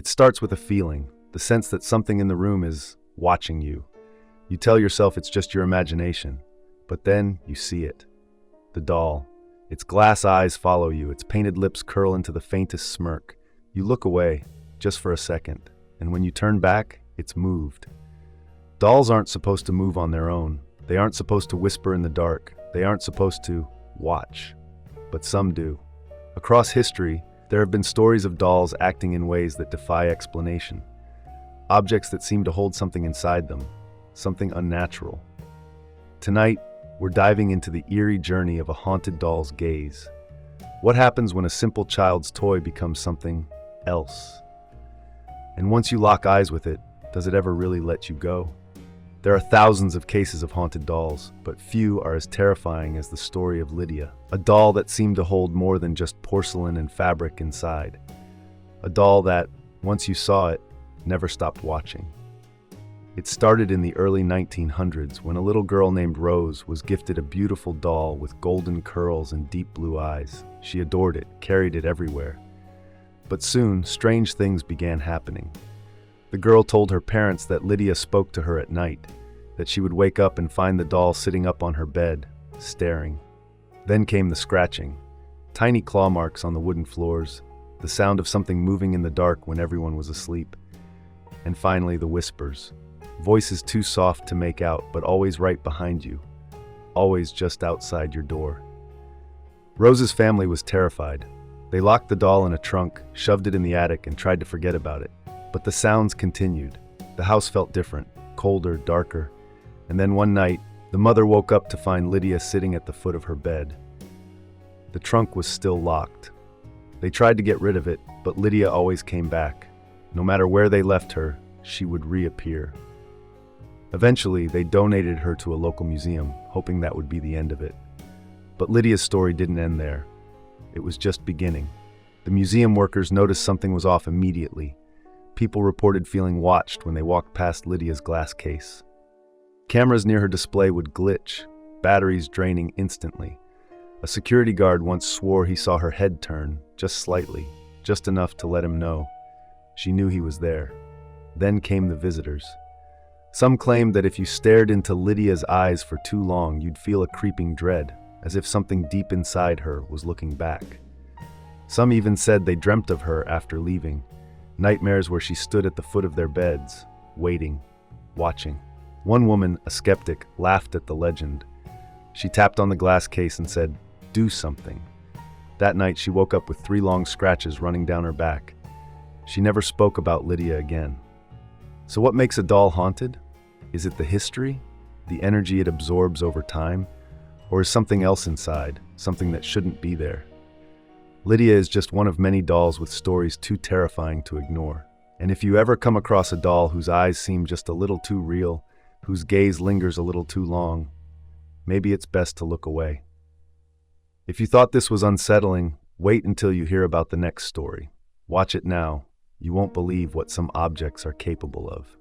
It starts with a feeling, the sense that something in the room is watching you. You tell yourself it's just your imagination, but then you see it. The doll. Its glass eyes follow you, its painted lips curl into the faintest smirk. You look away, just for a second, and when you turn back, it's moved. Dolls aren't supposed to move on their own. They aren't supposed to whisper in the dark. They aren't supposed to watch. But some do. Across history, there have been stories of dolls acting in ways that defy explanation. Objects that seem to hold something inside them, something unnatural. Tonight, we're diving into the eerie journey of a haunted doll's gaze. What happens when a simple child's toy becomes something else? And once you lock eyes with it, does it ever really let you go? There are thousands of cases of haunted dolls, but few are as terrifying as the story of Lydia, a doll that seemed to hold more than just porcelain and fabric inside. A doll that, once you saw it, never stopped watching. It started in the early 1900s when a little girl named Rose was gifted a beautiful doll with golden curls and deep blue eyes. She adored it, carried it everywhere. But soon, strange things began happening. The girl told her parents that Lydia spoke to her at night, that she would wake up and find the doll sitting up on her bed, staring. Then came the scratching, tiny claw marks on the wooden floors, the sound of something moving in the dark when everyone was asleep. And finally, the whispers. Voices too soft to make out, but always right behind you, always just outside your door. Rose's family was terrified. They locked the doll in a trunk, shoved it in the attic, and tried to forget about it. But the sounds continued. The house felt different, colder, darker. And then one night, the mother woke up to find Lydia sitting at the foot of her bed. The trunk was still locked. They tried to get rid of it, but Lydia always came back. No matter where they left her, she would reappear. Eventually, they donated her to a local museum, hoping that would be the end of it. But Lydia's story didn't end there. It was just beginning. The museum workers noticed something was off immediately. People reported feeling watched when they walked past Lydia's glass case. Cameras near her display would glitch, batteries draining instantly. A security guard once swore he saw her head turn, just slightly, just enough to let him know. She knew he was there. Then came the visitors. Some claimed that if you stared into Lydia's eyes for too long, you'd feel a creeping dread, as if something deep inside her was looking back. Some even said they dreamt of her after leaving, nightmares where she stood at the foot of their beds, waiting, watching. One woman, a skeptic, laughed at the legend. She tapped on the glass case and said, "Do something." That night she woke up with 3 long scratches running down her back. She never spoke about Lydia again. So what makes a doll haunted? Is it the history, the energy it absorbs over time, or is something else inside, something that shouldn't be there? Lydia is just one of many dolls with stories too terrifying to ignore. And if you ever come across a doll whose eyes seem just a little too real, whose gaze lingers a little too long, maybe it's best to look away. If you thought this was unsettling, wait until you hear about the next story. Watch it now. You won't believe what some objects are capable of.